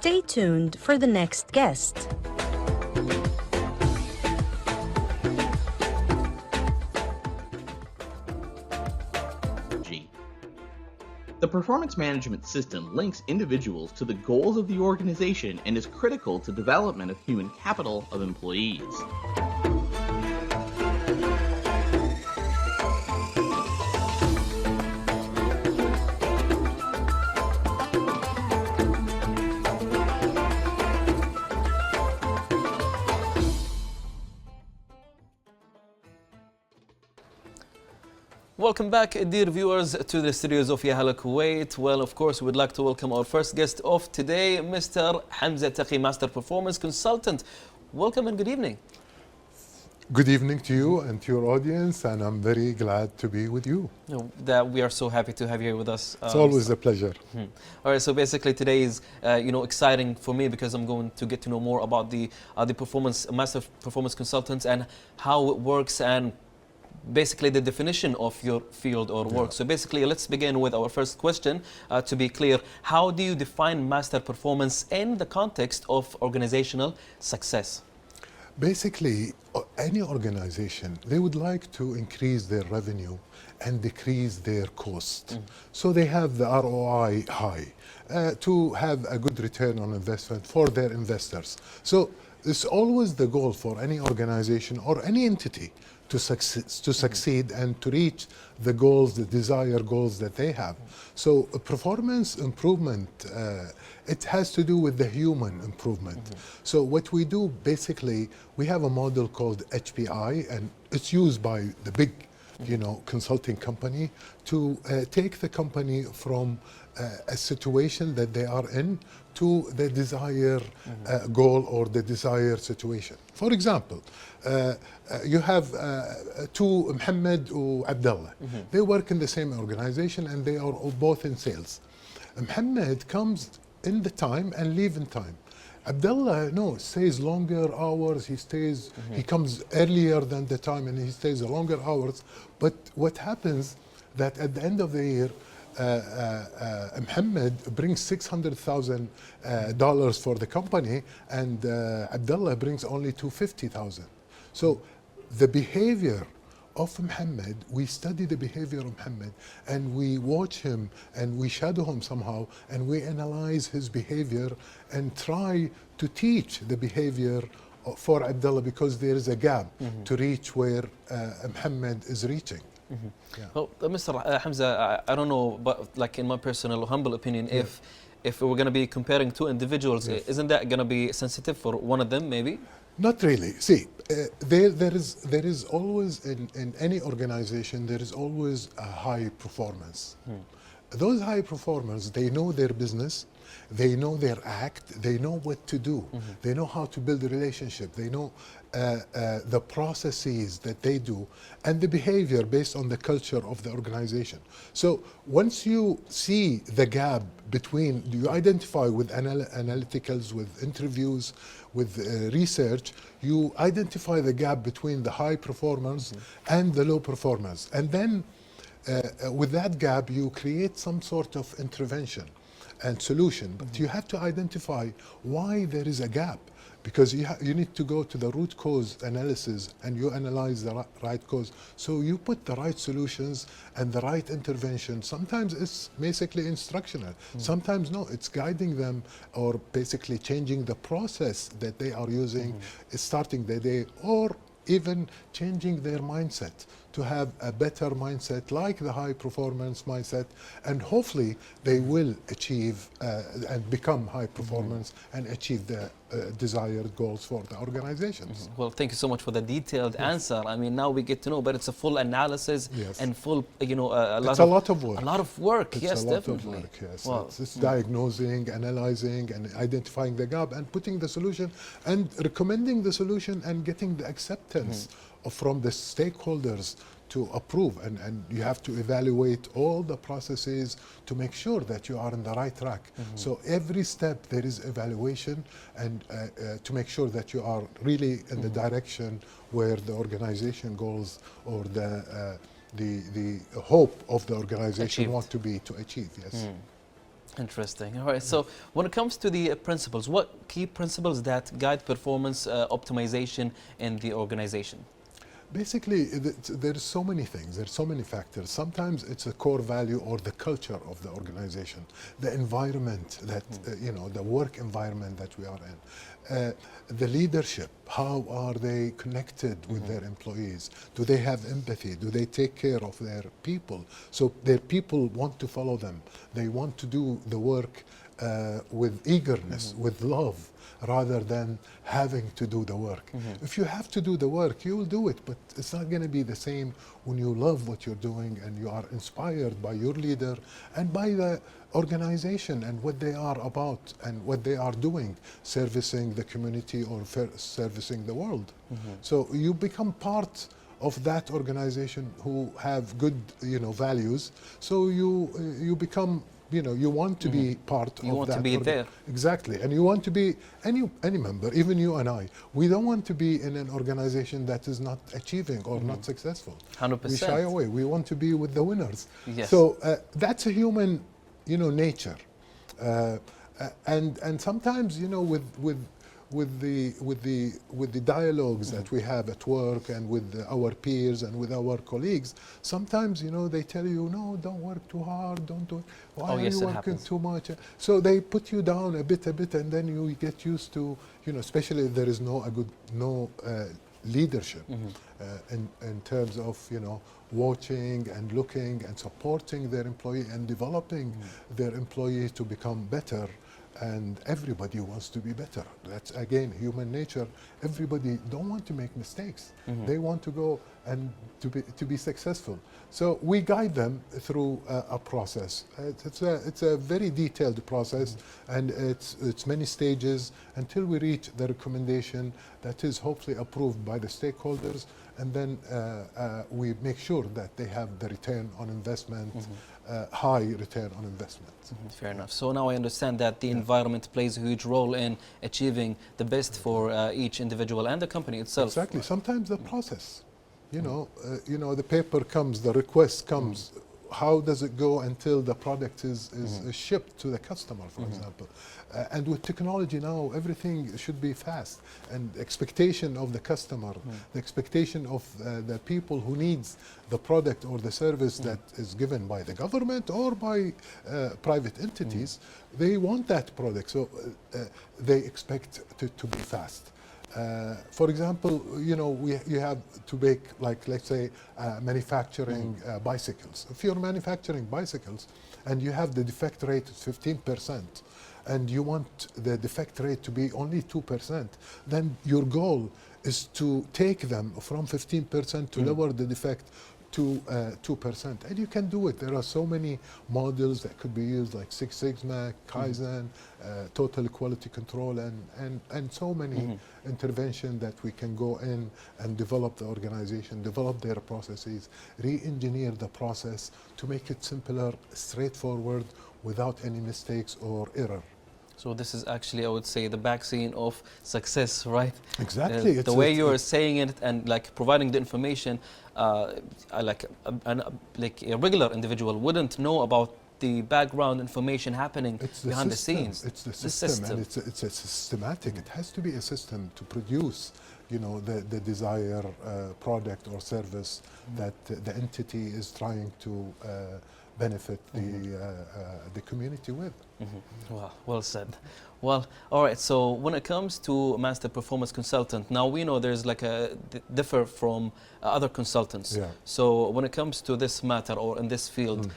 Stay tuned for the next guest. The performance management system links individuals to the goals of the organization and is critical to development of human capital of employees. Welcome back, dear viewers, to the studios of Yahala Kuwait. Well, of course, we'd like to welcome our first guest of today, Mr. Hamza Taqi, Master Performance Consultant. Welcome and good evening. Good evening to you and to your audience, and I'm very glad to be with you. That we are so happy to have you here with us. It's always a pleasure. All right, so basically today is exciting for me because I'm going to get to know more about the Master Performance Consultants and how it works and basically the definition of your field or work. So basically, let's begin with our first question. To be clear, how do you define master performance in the context of organizational success? Basically, any organization, they would like to increase their revenue and decrease their cost. So they have the ROI high to have a good return on investment for their investors. So it's always the goal for any organization or any entity to succeed and to reach the goals, the desired goals that they have. So performance improvement, it has to do with the human improvement. So what we do, basically, we have a model called HPI, and it's used by the big consulting company to take the company from a situation that they are in to the desired goal or the desired situation. For example, you have two, Mohammed and Abdullah. They work in the same organization and they are both in sales. Mohammed comes in the time and leave in time. Abdullah, no, stays longer hours, he comes earlier than the time and he stays longer hours. But what happens that at the end of the year, Mohammed brings $600,000 for the company and Abdullah brings only $250,000. So the behavior of Mohammed, we study the behavior of Mohammed and we watch him and we shadow him somehow and we analyze his behavior and try to teach the behavior for Abdullah because there is a gap to reach where Mohammed is reaching. Well, Mr. Hamza, I don't know, but like in my personal humble opinion, if we're going to be comparing two individuals, isn't that going to be sensitive for one of them maybe? Not really. See, there is always in any organization, there is always a high performance. Those high performers, they know their business, they know their act, they know what to do, they know how to build a relationship, they know the processes that they do and the behavior based on the culture of the organization. So once you see the gap between, you identify with analyticals, with interviews, with research, you identify the gap between the high performers and the low performers. And then with that gap, you create some sort of intervention and solution. But you have to identify why there is a gap, because you need to go to the root cause analysis and you analyze the right cause. So you put the right solutions and the right intervention. Sometimes it's basically instructional. Sometimes no, it's guiding them or basically changing the process that they are using, starting the day, or even changing their mindset to have a better mindset like the high performance mindset, and hopefully they will achieve and become high performance and achieve the desired goals for the organizations. Well, thank you so much for the detailed answer. I mean, now we get to know, but it's a full analysis and full, a lot of work. A lot of work, it's yes, a lot definitely. Of work, yes. Wow. It's diagnosing, analyzing, and identifying the gap and putting the solution and recommending the solution and getting the acceptance from the stakeholders to approve, and you have to evaluate all the processes to make sure that you are on the right track. So every step there is evaluation and to make sure that you are really in the direction where the organization goals or the hope of the organization want to be to achieve. Yes. Interesting. All right. So when it comes to the principles, what key principles that guide performance optimization in the organization? Basically, there's so many things, there's so many factors. Sometimes it's a core value or the culture of the organization, the environment that, the work environment that we are in. The leadership, how are they connected with their employees? Do they have empathy? Do they take care of their people? So their people want to follow them. They want to do the work with eagerness, with love, rather than having to do the work. If you have to do the work, you will do it, but it's not going to be the same when you love what you're doing and you are inspired by your leader and by the organization and what they are about and what they are doing, servicing the community or servicing the world. So you become part of that organization who have good, values. So you become, you want to be part of that. You want to be there. Exactly. And you want to be any member, even you and I. We don't want to be in an organization that is not achieving or not successful. 100%. We shy away. We want to be with the winners. Yes. So that's a human, nature. And sometimes, with the dialogues that we have at work and with our peers and with our colleagues, sometimes they tell you, no, don't work too hard, don't do it. Why are you working too much? So they put you down a bit, and then you get used to, especially if there is no leadership in terms of watching and looking and supporting their employee and developing their employee to become better. And everybody wants to be better. That's again human nature. Everybody don't want to make mistakes. They want to go and to be successful. So we guide them through a process. It's a very detailed process, and it's many stages until we reach the recommendation that is hopefully approved by the stakeholders, and then we make sure that they have the return on investment, high return on investment. Fair enough. So now I understand that the environment plays a huge role in achieving the best for each individual and the company itself. Exactly. Sometimes the process, the paper comes, the request comes. How does it go until the product is shipped to the customer, for example? And with technology now, everything should be fast. And expectation of the customer, the expectation of the people who needs the product or the service that is given by the government or by private entities, they want that product. So they expect to be fast. For example, you have to make, like, let's say, manufacturing bicycles. If you're manufacturing bicycles and you have the defect rate is 15%, and you want the defect rate to be only 2%, then your goal is to take them from 15% to lower the defect to 2%. And you can do it. There are so many models that could be used, like Six Sigma, Kaizen, total quality control, and so many interventions that we can go in and develop the organization, develop their processes, re-engineer the process to make it simpler, straightforward, without any mistakes or error. So this is actually, I would say, the backseat of success, right? Exactly. The way you are saying it and like providing the information, like a regular individual wouldn't know about the background information happening behind the scenes. It's the system, and it's a systematic. It has to be a system to produce, the desired product or service that the entity is trying to benefit the community with. Wow, well said. Well, all right, so when it comes to master performance consultant, now we know there's like a differ from other consultants. Yeah. So when it comes to this matter or in this field,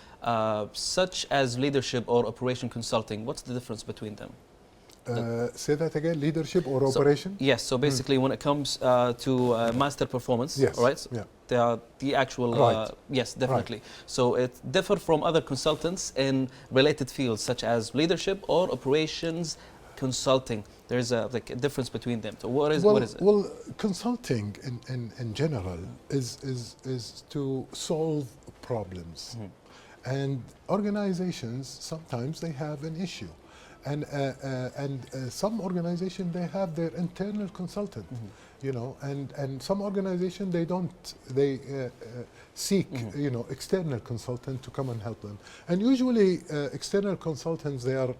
such as leadership or operation consulting, what's the difference between them? Say that again, leadership or operation? Yes, so basically when it comes to master performance, yes, right? Yeah. The actual, right. Yes, definitely. Right. So it differs from other consultants in related fields such as leadership or operations consulting. There's a difference between them. So what is it? Well, consulting in general is to solve problems. And organizations, sometimes they have an issue. And some organizations, they have their internal consultant. you know, and some organization they don't, they seek, you know, external consultant to come and help them. And usually external consultants, they're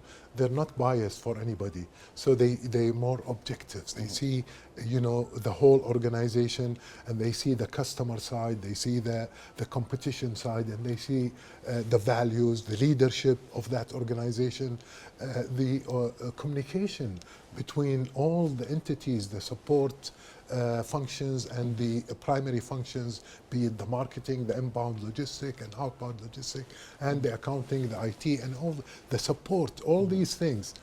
not biased for anybody. So they more objectives. They see, you know, the whole organization, and they see the customer side, they see the competition side, and they see the values, the leadership of that organization, the communication between all the entities, the support functions and the primary functions, be it the marketing, the inbound logistic and outbound logistic, and the accounting, the IT, and all the support. All these things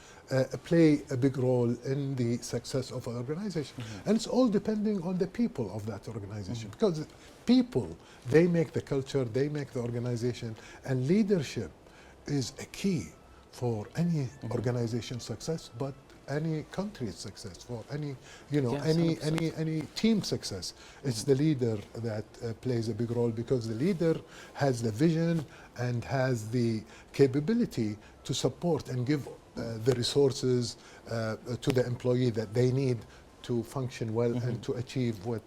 play a big role in the success of an organization. And it's all depending on the people of that organization, because people, they make the culture, they make the organization, and leadership is a key for any organization success, but any country's success, for any, you know, Yes, any team success. It's the leader that plays a big role, because the leader has the vision and has the capability to support and give the resources to the employee that they need to function well and to achieve what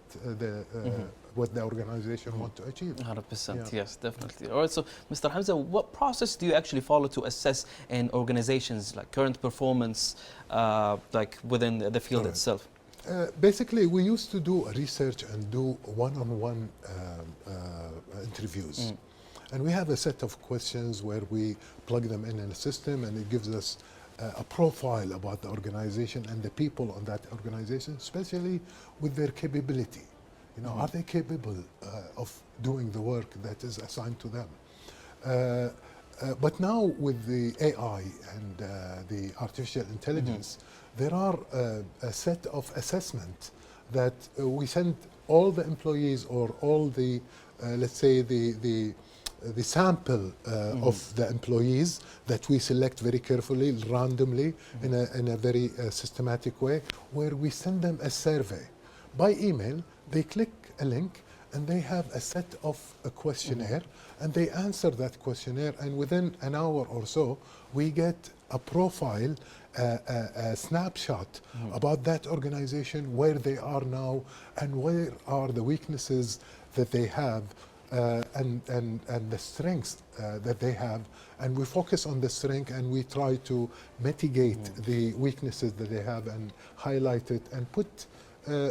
the organization want to achieve. 100%, yes, definitely. All right, so Mr. Hamza, what process do you actually follow to assess in organizations like current performance, like within the field itself? Basically, we used to do research and do one-on-one interviews. And we have a set of questions where we plug them in a system, and it gives us a profile about the organization and the people on that organization, especially with their capability. You know, are they capable of doing the work that is assigned to them? But now with the AI and the artificial intelligence, there are a set of assessment that we send all the employees, or all the, let's say, the sample of the employees that we select very carefully, randomly, in a very systematic way, where we send them a survey by email. They click a link and they have a set of a questionnaire, and they answer that questionnaire, and within an hour or so we get a profile, a snapshot about that organization, where they are now and where are the weaknesses that they have, and the strengths that they have, and we focus on the strength, and we try to mitigate the weaknesses that they have and highlight it, and put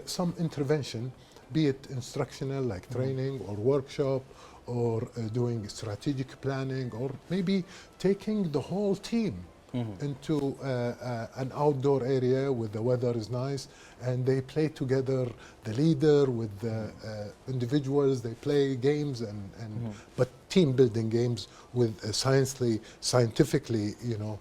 some intervention, be it instructional like training or workshop, or doing strategic planning, or maybe taking the whole team into an outdoor area where the weather is nice, and they play together, the leader with the individuals, they play games, but team building games with scientifically, you know,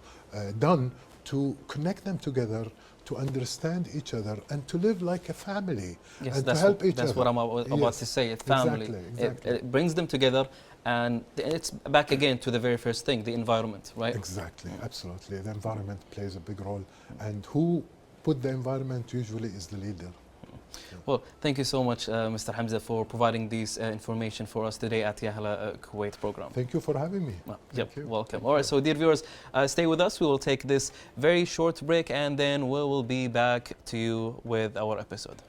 done to connect them together, to understand each other, and to live like a family, Yes, and to help each other. That's what I'm about to say, a family. Exactly. It brings them together, and it's back again to the very first thing, the environment, right? Exactly, absolutely. The environment plays a big role, and who put the environment usually is the leader. Well, thank you so much, Mr. Hamza, for providing this information for us today at Yahla Kuwait program. Thank you for having me. Yep, welcome. All right, so dear viewers, stay with us. We will take this very short break, and then we will be back to you with our episode.